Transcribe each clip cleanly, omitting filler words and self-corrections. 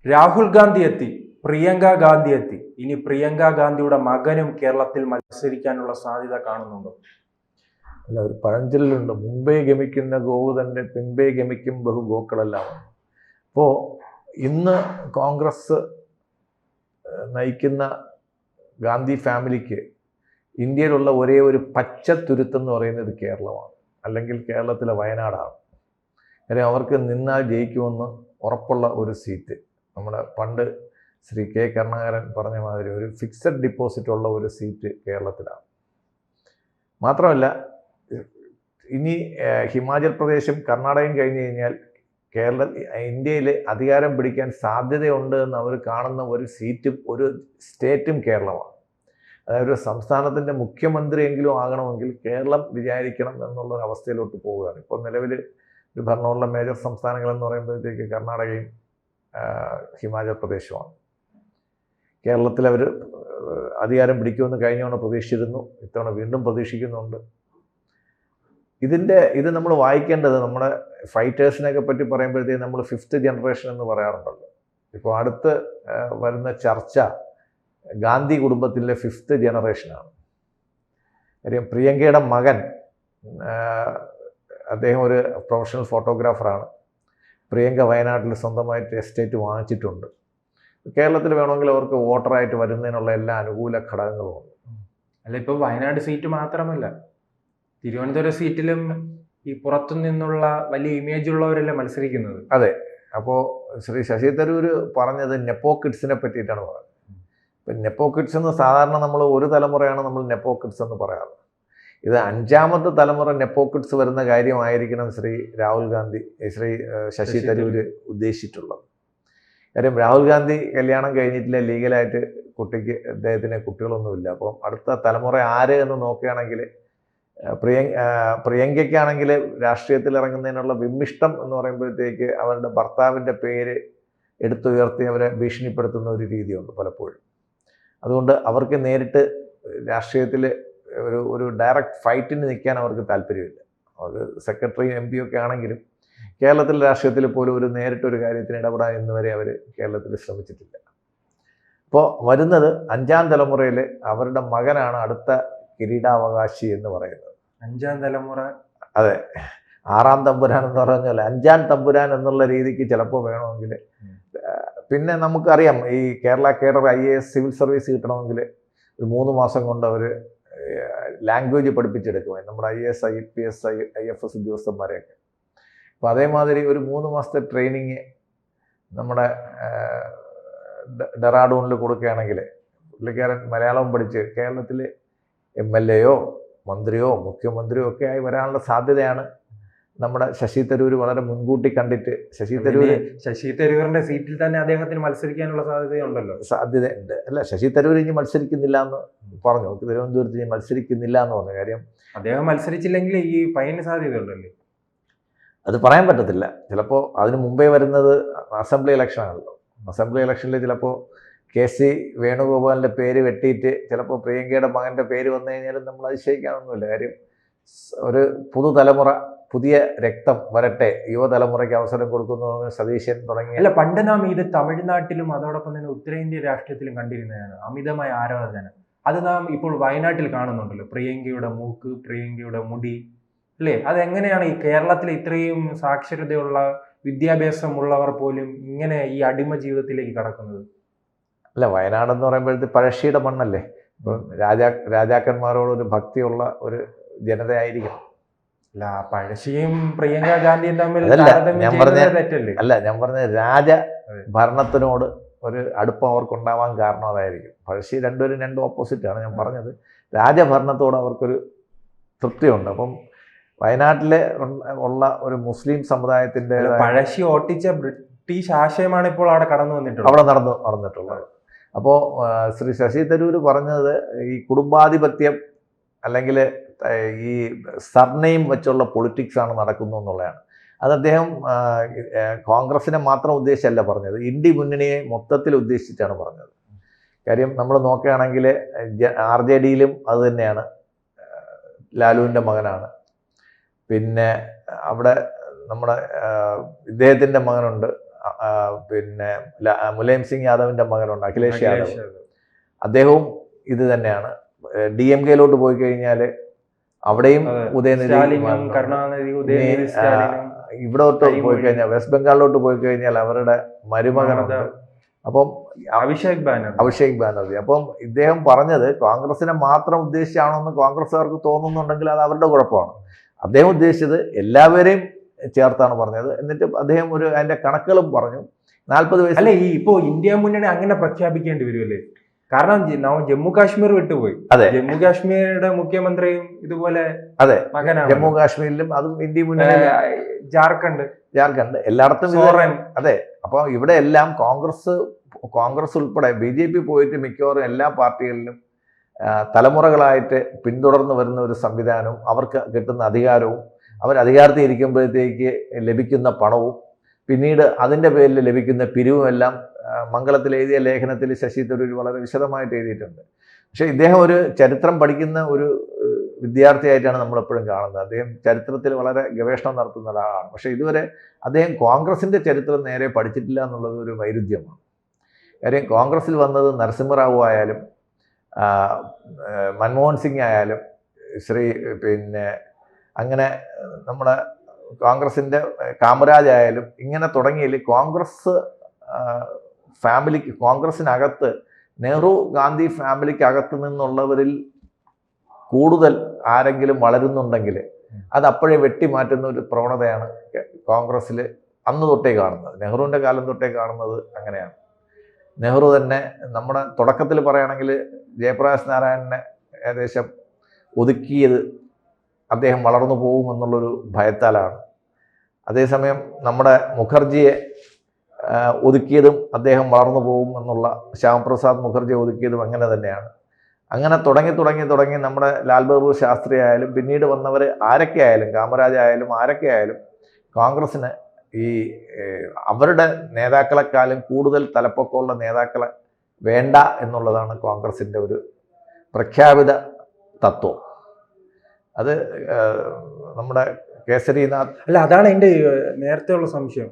രാഹുൽ ഗാന്ധി എത്തി, പ്രിയങ്ക ഗാന്ധി എത്തി. ഇനി പ്രിയങ്ക ഗാന്ധിയുടെ മകനും കേരളത്തിൽ മത്സരിക്കാനുള്ള സാധ്യത കാണുന്നുണ്ടോ? അല്ല, ഒരു പഴഞ്ചൊല്ലുണ്ട്, മുമ്പേ ഗമിക്കുന്ന ഗോവ് തന്നെ പിമ്പേ ഗമിക്കും ബഹു ഗോക്കളെല്ലാം. അപ്പോൾ ഇന്ന് കോൺഗ്രസ് നയിക്കുന്ന ഗാന്ധി ഫാമിലിക്ക് ഇന്ത്യയിലുള്ള ഒരേ ഒരു പച്ചത്തുരുത്തെന്ന് പറയുന്നത് കേരളമാണ്, അല്ലെങ്കിൽ കേരളത്തിലെ വയനാടാണ്. കാര്യം അവർക്ക് നിന്നാൽ ജയിക്കുമെന്ന് ഉറപ്പുള്ള ഒരു സീറ്റ്. നമ്മുടെ പണ്ട് ശ്രീ കെ കരുണാകരൻ പറഞ്ഞ മാതിരി ഒരു ഫിക്സഡ് ഡിപ്പോസിറ്റ് ഉള്ള ഒരു സീറ്റ് കേരളത്തിലാണ്. മാത്രമല്ല, ഇനി ഹിമാചൽ പ്രദേശും കർണാടകയും കഴിഞ്ഞ് കഴിഞ്ഞാൽ ഇന്ത്യയിൽ അധികാരം പിടിക്കാൻ സാധ്യതയുണ്ട് എന്ന് അവർ കാണുന്ന ഒരു സീറ്റും ഒരു സ്റ്റേറ്റും കേരളമാണ്. അതായത് ഒരു സംസ്ഥാനത്തിൻ്റെ മുഖ്യമന്ത്രിയെങ്കിലും ആകണമെങ്കിൽ കേരളം വിചാരിക്കണം എന്നുള്ളൊരവസ്ഥയിലോട്ട് പോവുകയാണ്. ഇപ്പോൾ നിലവിൽ ഒരു ഭരണമുള്ള മേജർ സംസ്ഥാനങ്ങളെന്ന് പറയുമ്പോഴത്തേക്ക് കർണാടകയും ഹിമാചൽ പ്രദേശുമാണ്. കേരളത്തിൽ അവർ അധികാരം പിടിക്കുമെന്ന് കഴിഞ്ഞ തവണ പ്രതീക്ഷിച്ചിരുന്നു, ഇത്തവണ വീണ്ടും പ്രതീക്ഷിക്കുന്നുണ്ട്. ഇത് നമ്മൾ വായിക്കേണ്ടത്, നമ്മുടെ ഫൈറ്റേഴ്സിനെയൊക്കെ പറ്റി പറയുമ്പോഴത്തേക്ക് നമ്മൾ 5th ജനറേഷൻ എന്ന് പറയാറുണ്ടല്ലോ. ഇപ്പോൾ അടുത്ത് വരുന്ന ചർച്ച ഗാന്ധി കുടുംബത്തിലെ 5th ജനറേഷനാണ്. കാര്യം പ്രിയങ്കയുടെ മകൻ, അദ്ദേഹം ഒരു പ്രൊഫഷണൽ ഫോട്ടോഗ്രാഫറാണ്. പ്രിയങ്ക വയനാട്ടിൽ സ്വന്തമായിട്ട് എസ്റ്റേറ്റ് വാങ്ങിച്ചിട്ടുണ്ട്. കേരളത്തിൽ വേണമെങ്കിൽ അവർക്ക് വോട്ടറായിട്ട് വരുന്നതിനുള്ള എല്ലാ അനുകൂല ഘടകങ്ങളും ഉണ്ട്. അല്ല, ഇപ്പോൾ വയനാട് സീറ്റ് മാത്രമല്ല, തിരുവനന്തപുരം സീറ്റിലും ഈ പുറത്തു നിന്നുള്ള വലിയ ഇമേജ് ഉള്ളവരല്ലേ മത്സരിക്കുന്നത്. അതെ. അപ്പോൾ ശ്രീ ശശി തരൂർ പറഞ്ഞത് നെപ്പോ കിഡ്സിനെ പറ്റിയിട്ടാണ് പറഞ്ഞത്. ഇപ്പം നെപ്പോ കിഡ്സ് എന്ന് സാധാരണ നമ്മൾ ഒരു തലമുറയാണ് നമ്മൾ നെപ്പോ കിഡ്സ് എന്ന് പറയാറ്. ഇത് 5ാമത്തെ തലമുറ നെപ്പോ കിഡ്സ് വരുന്ന കാര്യമായിരിക്കണം ശ്രീ ശശി തരൂർ ഉദ്ദേശിച്ചിട്ടുള്ളത്. കാര്യം രാഹുൽ ഗാന്ധി കല്യാണം കഴിഞ്ഞിട്ടില്ല, ലീഗലായിട്ട് അദ്ദേഹത്തിന് കുട്ടികളൊന്നുമില്ല. അപ്പം അടുത്ത തലമുറ ആര് എന്ന് നോക്കുകയാണെങ്കിൽ പ്രിയങ്കയ്ക്കാണെങ്കിൽ രാഷ്ട്രീയത്തിൽ ഇറങ്ങുന്നതിനുള്ള വിമ്മിഷ്ടം എന്ന് പറയുമ്പോഴത്തേക്ക് അവരുടെ ഭർത്താവിൻ്റെ പേര് എടുത്തുയർത്തി അവരെ ഭീഷണിപ്പെടുത്തുന്ന ഒരു രീതിയുണ്ട് പലപ്പോഴും. അതുകൊണ്ട് അവർക്ക് നേരിട്ട് രാഷ്ട്രീയത്തിൽ ഒരു ഡയറക്റ്റ് ഫൈറ്റിന് നിൽക്കാൻ അവർക്ക് താല്പര്യമില്ല. അവർ സെക്രട്ടറി MP ഒക്കെ ആണെങ്കിലും കേരളത്തിലെ രാഷ്ട്രീയത്തിൽ പോലും ഒരു നേരിട്ടൊരു കാര്യത്തിന് ഇടപെടാൻ ഇന്നുവരെ അവർ കേരളത്തിൽ ശ്രമിച്ചിട്ടില്ല. അപ്പോൾ വരുന്നത് 5ാം തലമുറയിൽ അവരുടെ മകനാണ് അടുത്ത കിരീടാവകാശി എന്ന് പറയുന്നത്. 5ാം തലമുറ? അതെ, 6ാം തമ്പുരാൻ എന്ന് പറഞ്ഞാൽ 5ാം തമ്പുരാൻ എന്നുള്ള രീതിക്ക് ചിലപ്പോൾ വേണമെങ്കിൽ. പിന്നെ നമുക്കറിയാം, ഈ Kerala cadre IAS civil service കിട്ടണമെങ്കിൽ ഒരു 3 മാസം കൊണ്ട് അവർ ലാംഗ്വേജ് പഠിപ്പിച്ചെടുക്കും, നമ്മുടെ IAS IPS IFS ഉദ്യോഗസ്ഥന്മാരെയൊക്കെ. അപ്പോൾ അതേമാതിരി ഒരു 3 മാസത്തെ ട്രെയിനിങ് നമ്മുടെ ഡെറാഡൂണിൽ കൊടുക്കുകയാണെങ്കിൽ പുള്ളിക്കാരൻ മലയാളം പഠിച്ച് കേരളത്തിൽ MLA-യോ മന്ത്രിയോ മുഖ്യമന്ത്രിയോ ഒക്കെ ആയി വരാനുള്ള സാധ്യതയാണ് നമ്മുടെ ശശി തരൂർ വളരെ മുൻകൂട്ടി കണ്ടിട്ട്. ശശി തരൂരിന്റെ സീറ്റിൽ തന്നെ അദ്ദേഹത്തിന് മത്സരിക്കാനുള്ള സാധ്യതയുണ്ടല്ലോ. സാധ്യതയുണ്ട്. അല്ല, ശശി തരൂർ ഇനി മത്സരിക്കുന്നില്ല എന്ന് പറഞ്ഞു. തിരുവനന്തപുരത്ത് ഇനി മത്സരിക്കുന്നില്ല എന്ന് പറഞ്ഞു. കാര്യം അദ്ദേഹം മത്സരിച്ചില്ലെങ്കിൽ ഈ പയ്യന് സാധ്യതയുണ്ടല്ലേ? അത് പറയാൻ പറ്റത്തില്ല. ചിലപ്പോൾ അതിന് മുമ്പേ വരുന്നത് അസംബ്ലി ഇലക്ഷനാണല്ലോ. അസംബ്ലി ഇലക്ഷനിൽ ചിലപ്പോൾ KC വേണുഗോപാലിൻ്റെ പേര് വെട്ടിയിട്ട് ചിലപ്പോൾ പ്രിയങ്കയുടെ മകൻ്റെ പേര് വന്നു കഴിഞ്ഞാലും നമ്മൾ അതിശയിക്കാനൊന്നുമില്ല. കാര്യം ഒരു പുതുതലമുറ, പുതിയ രക്തം വരട്ടെ, യുവതലമുറയ്ക്ക് അവസരം കൊടുക്കുന്നു സതീശൻ തുടങ്ങിയ. അല്ല, പണ്ട് നാം ഇത് തമിഴ്നാട്ടിലും അതോടൊപ്പം തന്നെ ഉത്തരേന്ത്യൻ രാഷ്ട്രീയത്തിലും കണ്ടിരുന്നതാണ്, അമിതമായ ആരാധന. അത് നാം ഇപ്പോൾ വയനാട്ടിൽ കാണുന്നുണ്ടല്ലോ. പ്രിയങ്കയുടെ മൂക്ക്, പ്രിയങ്കയുടെ മുടി, അല്ലേ? അതെങ്ങനെയാണ് ഈ കേരളത്തിൽ ഇത്രയും സാക്ഷരതയുള്ള വിദ്യാഭ്യാസമുള്ളവർ പോലും ഇങ്ങനെ ഈ അടിമ ജീവിതത്തിലേക്ക് കടക്കുന്നത്? അല്ല, വയനാടെന്ന് പറയുമ്പോഴത്തേക്ക് പഴശ്ശിയുടെ മണ്ണല്ലേ. ഇപ്പം രാജാക്കന്മാരോടൊരു ഭക്തിയുള്ള ഒരു ജനതയായിരിക്കും. അല്ല, പഴശ്ശിയും പ്രിയങ്ക ഗാന്ധിയും തമ്മിൽ ഞാൻ പറഞ്ഞ രാജഭരണത്തിനോട് ഒരു അടുപ്പം അവർക്കുണ്ടാവാൻ കാരണം അതായിരിക്കും. പഴശ്ശി രണ്ടുപേരും 2 ഓപ്പോസിറ്റാണ്. ഞാൻ പറഞ്ഞത് രാജഭരണത്തോട് അവർക്കൊരു തൃപ്തിയുണ്ട്. അപ്പം വയനാട്ടിലെ ഉള്ള ഒരു മുസ്ലിം സമുദായത്തിൻ്റെ പഴശ്ശി ഓട്ടിച്ച ബ്രിട്ടീഷ് ആശയമാണ് ഇപ്പോൾ അവിടെ കടന്നു വന്നിട്ടുള്ളത്, അവിടെ നടന്നിട്ടുള്ളത്. അപ്പോൾ ശ്രീ ശശി തരൂർ പറഞ്ഞത് ഈ കുടുംബാധിപത്യം അല്ലെങ്കിൽ ഈ സർനെയിം വെച്ചുള്ള പൊളിറ്റിക്സാണ് നടക്കുന്നു എന്നുള്ളതാണ്. അത് അദ്ദേഹം കോൺഗ്രസിനെ മാത്രം ഉദ്ദേശിച്ചല്ല പറഞ്ഞത്, ഇന്ത്യ മുന്നണിയെ മൊത്തത്തിൽ ഉദ്ദേശിച്ചിട്ടാണ് പറഞ്ഞത്. കാര്യം നമ്മൾ നോക്കുകയാണെങ്കിൽ RJDയിലും അത് തന്നെയാണ്, ലാലുവിൻ്റെ മകനാണ്. പിന്നെ അവിടെ നമ്മുടെ ഇദ്ദേഹത്തിൻ്റെ മകനുണ്ട്, പിന്നെ മുലായം സിംഗ് യാദവിൻ്റെ മകനുണ്ട് അഖിലേഷ് യാദവ്, അദ്ദേഹവും ഇത് തന്നെയാണ്. DMK-ലോട്ട് പോയി കഴിഞ്ഞാൽ അവിടെയും ഉദയനിധി, ഇവിടോട്ട് പോയി കഴിഞ്ഞാൽ വെസ്റ്റ് ബംഗാളിലോട്ട് പോയി കഴിഞ്ഞാൽ അവരുടെ മരുമകനുണ്ട്. അപ്പം അഭിഷേക് ബാനർജി. അപ്പം ഇദ്ദേഹം പറഞ്ഞത് കോൺഗ്രസിനെ മാത്രം ഉദ്ദേശിച്ചാണോന്ന് കോൺഗ്രസ്സുകാർക്ക് തോന്നുന്നുണ്ടെങ്കിൽ അത് അവരുടെ കുഴപ്പമാണ്. അദ്ദേഹം ഉദ്ദേശിച്ചത് എല്ലാവരെയും ചേർത്താണ് പറഞ്ഞത്. എന്നിട്ട് അദ്ദേഹം അതിന്റെ കണക്കുകളും പറഞ്ഞു. 40 വയസ്സ് അല്ലെ, ഇപ്പോ ഇന്ത്യ മുന്നണി അങ്ങനെ പ്രഖ്യാപിക്കേണ്ടി വരുമല്ലേ? കാരണം ജമ്മു കാശ്മീർ വിട്ടുപോയി. അതെ, ജമ്മു കാശ്മീരുടെ മുഖ്യമന്ത്രിയും ഇതുപോലെ അതെ മകനാണ്. ജമ്മു കാശ്മീരിലും അതും ഇന്ത്യ മുന്നണി, ജാർഖണ്ഡ് എല്ലായിടത്തും. അതെ, അപ്പൊ ഇവിടെ എല്ലാം കോൺഗ്രസ് ഉൾപ്പെടെ BJP പോയിട്ട് മിക്കവാറും എല്ലാ പാർട്ടികളിലും തലമുറകളായിട്ട് പിന്തുടർന്ന് വരുന്ന ഒരു സംവിധാനവും അവർക്ക് കിട്ടുന്ന അധികാരവും അവർ അധികാരത്തിൽ ഇരിക്കുമ്പോഴത്തേക്ക് ലഭിക്കുന്ന പണവും പിന്നീട് അതിൻ്റെ പേരിൽ ലഭിക്കുന്ന പിരിവും എല്ലാം മംഗളത്തിൽ എഴുതിയ ലേഖനത്തിൽ ശശി തരൂർ വളരെ വിശദമായിട്ട് എഴുതിയിട്ടുണ്ട്. പക്ഷേ ഇദ്ദേഹം ഒരു ചരിത്രം പഠിക്കുന്ന ഒരു വിദ്യാർത്ഥിയായിട്ടാണ് നമ്മളെപ്പോഴും കാണുന്നത്. അദ്ദേഹം ചരിത്രത്തിൽ വളരെ ഗവേഷണം നടത്തുന്ന ഒരാളാണ്. പക്ഷേ ഇതുവരെ അദ്ദേഹം കോൺഗ്രസിൻ്റെ ചരിത്രം നേരെ പഠിച്ചിട്ടില്ല എന്നുള്ളത് ഒരു വൈരുദ്ധ്യമാണ്. കാര്യം കോൺഗ്രസിൽ വന്നത് നരസിംഹറാവു ആയാലും മൻമോഹൻ സിംഗ് ആയാലും പിന്നെ അങ്ങനെ നമ്മുടെ കോൺഗ്രസിൻ്റെ കാമരാജ് ആയാലും ഇങ്ങനെ തുടങ്ങിയതിൽ കോൺഗ്രസിനകത്ത് നെഹ്റു ഗാന്ധി ഫാമിലിക്കകത്ത് നിന്നുള്ളവരിൽ കൂടുതൽ ആരെങ്കിലും വളരുന്നുണ്ടെങ്കിൽ അത് അപ്പോഴേ വെട്ടിമാറ്റുന്ന ഒരു പ്രവണതയാണ് കോൺഗ്രസ്സിൽ അന്ന് തൊട്ടേ കാണുന്നത്. നെഹ്റുവിൻ്റെ കാലം തൊട്ടേ കാണുന്നത് അങ്ങനെയാണ്. നെഹ്റു തന്നെ നമ്മുടെ തുടക്കത്തിൽ പറയുകയാണെങ്കിൽ ജയപ്രകാശ് നാരായണനെ ഏകദേശം ഒതുക്കിയത് അദ്ദേഹം വളർന്നു പോകുമെന്നുള്ളൊരു ഭയത്താലാണ്. അതേസമയം നമ്മുടെ മുഖർജിയെ ഒതുക്കിയതും അദ്ദേഹം വളർന്നു പോകും എന്നുള്ള, ശ്യാമപ്രസാദ് മുഖർജിയെ ഒതുക്കിയതും അങ്ങനെ തന്നെയാണ്. അങ്ങനെ തുടങ്ങി നമ്മുടെ ലാൽ ബഹദൂർ ശാസ്ത്രി ആയാലും പിന്നീട് വന്നവർ ആരൊക്കെ ആയാലും, കാമരാജ് ആയാലും ആരൊക്കെ ആയാലും കോൺഗ്രസ്സിന് ഈ അവരുടെ നേതാക്കളെക്കാളും കൂടുതൽ തലപ്പൊക്കമുള്ള നേതാക്കളെ വേണ്ട എന്നുള്ളതാണ് കോൺഗ്രസിൻ്റെ ഒരു പ്രഖ്യാപിത തത്വം. അത് നമ്മുടെ കേസരിനാഥ് അല്ല, അതാണ് എൻ്റെ നേരത്തെയുള്ള സംശയം.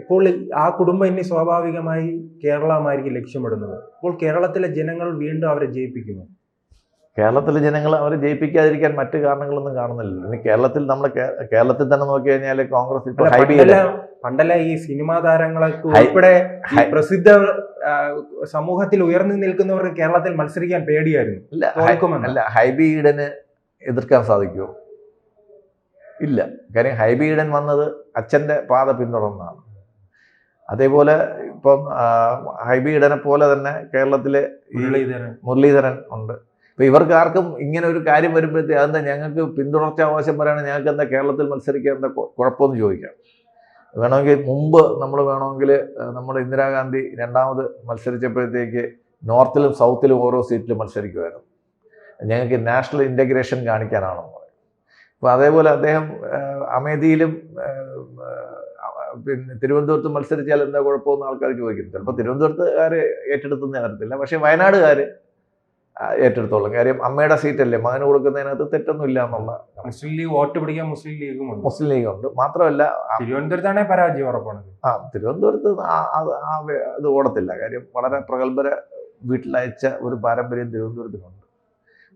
ഇപ്പോൾ ആ കുടുംബം ഇനി സ്വാഭാവികമായി കേരളമായിരിക്കും ലക്ഷ്യമിടുന്നത്. അപ്പോൾ കേരളത്തിലെ ജനങ്ങൾ വീണ്ടും അവരെ ജയിപ്പിക്കുന്നു. കേരളത്തിലെ ജനങ്ങൾ അവരെ ജയിപ്പിക്കാതിരിക്കാൻ മറ്റു കാരണങ്ങളൊന്നും കാണുന്നില്ല. ഇനി കേരളത്തിൽ തന്നെ നോക്കി കഴിഞ്ഞാൽ കോൺഗ്രസ് പണ്ടല്ല ഈ സിനിമാ താരങ്ങളൊക്കെ ഉൾപ്പെടെ പ്രസിദ്ധ സമൂഹത്തിൽ ഉയർന്നു നിൽക്കുന്നവർക്ക് കേരളത്തിൽ മത്സരിക്കാൻ പേടിയായിരുന്നു. അല്ല, ഹൈബി ഈഡന് എതിർക്കാൻ സാധിക്കുമോ? ഇല്ല. കാര്യം ഹൈബി ഈഡൻ വന്നത് അച്ഛൻ്റെ പാത പിന്തുടർന്നതാണ്. അതേപോലെ ഇപ്പം ഹൈബി ഈഡനെ പോലെ തന്നെ കേരളത്തിലെ മുരളീധരൻ ഉണ്ട്. ഇപ്പം ഇവർക്ക് ആർക്കും ഇങ്ങനെ ഒരു കാര്യം വരുമ്പോഴത്തേക്ക് അതെന്താ ഞങ്ങൾക്ക് പിന്തുടർച്ച അവകാശം പറയുകയാണെങ്കിൽ ഞങ്ങൾക്ക് എന്താ കേരളത്തിൽ മത്സരിക്കാൻ എന്താ കുഴപ്പമെന്ന് ചോദിക്കാം. വേണമെങ്കിൽ മുമ്പ് നമ്മുടെ ഇന്ദിരാഗാന്ധി രണ്ടാമത് മത്സരിച്ചപ്പോഴത്തേക്ക് നോർത്തിലും സൗത്തിലും ഓരോ സീറ്റിലും മത്സരിക്കുമായിരുന്നു. ഞങ്ങൾക്ക് നാഷണൽ ഇൻ്റഗ്രേഷൻ കാണിക്കാനാണെന്ന് പറയും. അപ്പോൾ അതേപോലെ അദ്ദേഹം അമേഠിയിലും പിന്നെ തിരുവനന്തപുരത്ത് മത്സരിച്ചാൽ എന്താ കുഴപ്പമെന്ന് ആൾക്കാർ ചോദിക്കുന്നു. ചിലപ്പോൾ തിരുവനന്തപുരത്തുകാർ ഏറ്റെടുത്തുന്ന കാര്യത്തില്ല, പക്ഷേ വയനാടുകാർ ഏറ്റെടുത്തോളും. കാര്യം അമ്മയുടെ സീറ്റല്ലേ, മകന് കൊടുക്കുന്നതിനകത്ത് തെറ്റൊന്നുമില്ല എന്നുള്ള. മുസ്ലിം ലീഗ് വോട്ട് പിടിക്കാൻ മുസ്ലിം ലീഗുണ്ട്. മാത്രമല്ല തിരുവനന്തപുരത്താണേ പരാജയം ഉറപ്പാണ്. തിരുവനന്തപുരത്ത് അത് ഓടത്തില്ല. കാര്യം വളരെ പ്രഗത്ഭരെ വീട്ടിലയച്ച ഒരു പാരമ്പര്യം തിരുവനന്തപുരത്തിനുണ്ട്.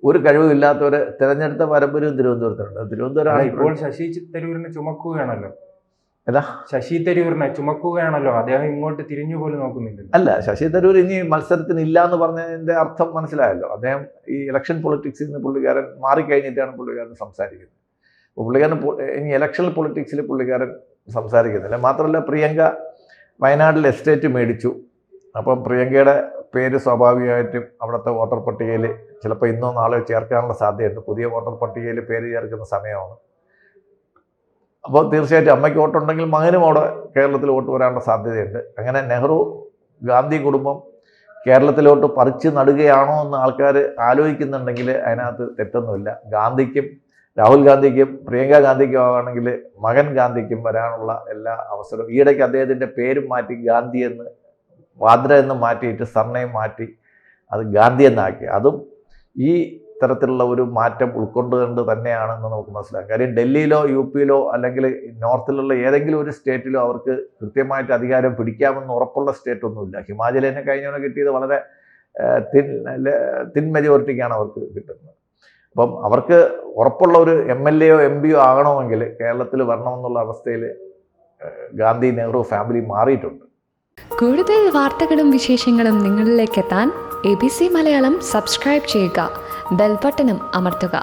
ഒരു കഴിവില്ലാത്തവരെ തിരഞ്ഞെടുത്ത പാരമ്പര്യവും തിരുവനന്തപുരത്തിനുണ്ട്. തിരുവനന്തപുരമാണ് ഇപ്പോൾ ശശി തരൂരിനെ ചുമക്കുകയാണല്ലോ. ശശി തരൂരിനെ ചുമക്കുകയാണല്ലോ, അദ്ദേഹം ഇങ്ങോട്ട് തിരിഞ്ഞു പോലും നോക്കുന്നില്ല. അല്ല, ശശി തരൂർ ഇനി മത്സരത്തിന് ഇല്ല എന്ന് പറഞ്ഞതിന്റെ അർത്ഥം മനസ്സിലായല്ലോ. അദ്ദേഹം ഈ ഇലക്ഷൻ പൊളിറ്റിക്സിൽ നിന്ന് പുള്ളിക്കാരൻ മാറിക്കഴിഞ്ഞിട്ടാണ് പുള്ളിക്കാരൻ സംസാരിക്കുന്നത്. അപ്പോൾ പുള്ളിക്കാരൻ ഇനി ഇലക്ഷൻ പൊളിറ്റിക്സിൽ പുള്ളിക്കാരൻ സംസാരിക്കുന്നില്ല. മാത്രമല്ല, പ്രിയങ്ക വയനാട്ടിൽ എസ്റ്റേറ്റ് മേടിച്ചു. അപ്പം പ്രിയങ്കയുടെ പേര് സ്വാഭാവികമായിട്ടും അവിടുത്തെ വോട്ടർ പട്ടികയിൽ ചിലപ്പോൾ ഇന്നോ നാളെയോ ചേർക്കാനുള്ള സാധ്യതയുണ്ട്. പുതിയ വോട്ടർ പട്ടികയിൽ പേര് ചേർക്കുന്ന സമയമാണ്. അപ്പോൾ തീർച്ചയായിട്ടും അമ്മയ്ക്ക് വോട്ടുണ്ടെങ്കിൽ മകനും അവിടെ കേരളത്തിൽ വോട്ട് വരാനുള്ള സാധ്യതയുണ്ട്. അങ്ങനെ നെഹ്റു ഗാന്ധി കുടുംബം കേരളത്തിലോട്ട് പറിച്ചു നടുകയാണോ എന്ന് ആൾക്കാർ ആലോചിക്കുന്നുണ്ടെങ്കിൽ അതിനകത്ത് തെറ്റൊന്നുമില്ല. ഗാന്ധിക്കും രാഹുൽ ഗാന്ധിക്കും പ്രിയങ്ക ഗാന്ധിക്കും ആണെങ്കിൽ മകൻ ഗാന്ധിക്കും വരാനുള്ള എല്ലാ അവസരവും. ഈയിടയ്ക്ക് അദ്ദേഹത്തിൻ്റെ പേരും മാറ്റി ഗാന്ധി എന്ന്, വാദ്ര എന്ന് മാറ്റിയിട്ട് സർനെയിം മാറ്റി അത് ഗാന്ധി എന്നാക്കി. അതും ഈ ഇത്തരത്തിലുള്ള ഒരു മാറ്റം ഉൾക്കൊണ്ടുകൊണ്ട് തന്നെയാണെന്ന് നമുക്ക് മനസ്സിലാക്കാം. കാര്യം ഡൽഹിയിലോ യു പിയിലോ അല്ലെങ്കിൽ നോർത്തിലുള്ള ഏതെങ്കിലും ഒരു സ്റ്റേറ്റിലോ അവർക്ക് കൃത്യമായിട്ട് അധികാരം പിടിക്കാമെന്ന് ഉറപ്പുള്ള സ്റ്റേറ്റ് ഒന്നുമില്ല. ഹിമാചലിനെ കഴിഞ്ഞവണ കിട്ടിയത് വളരെ തിൻ മെജോറിറ്റിക്കാണ് അവർക്ക് കിട്ടുന്നത്. അപ്പം അവർക്ക് ഉറപ്പുള്ള ഒരു MLA യോ MP യോ ആകണമെങ്കിൽ കേരളത്തിൽ വരണമെന്നുള്ള അവസ്ഥയിൽ ഗാന്ധി നെഹ്റു ഫാമിലി മാറിയിട്ടുണ്ട്. കൂടുതൽ വാർത്തകളും വിശേഷങ്ങളും നിങ്ങളിലേക്ക് എത്താൻ ABC മലയാളം സബ്സ്ക്രൈബ് ചെയ്യുക, ബെൽ ബട്ടണും അമർത്തുക.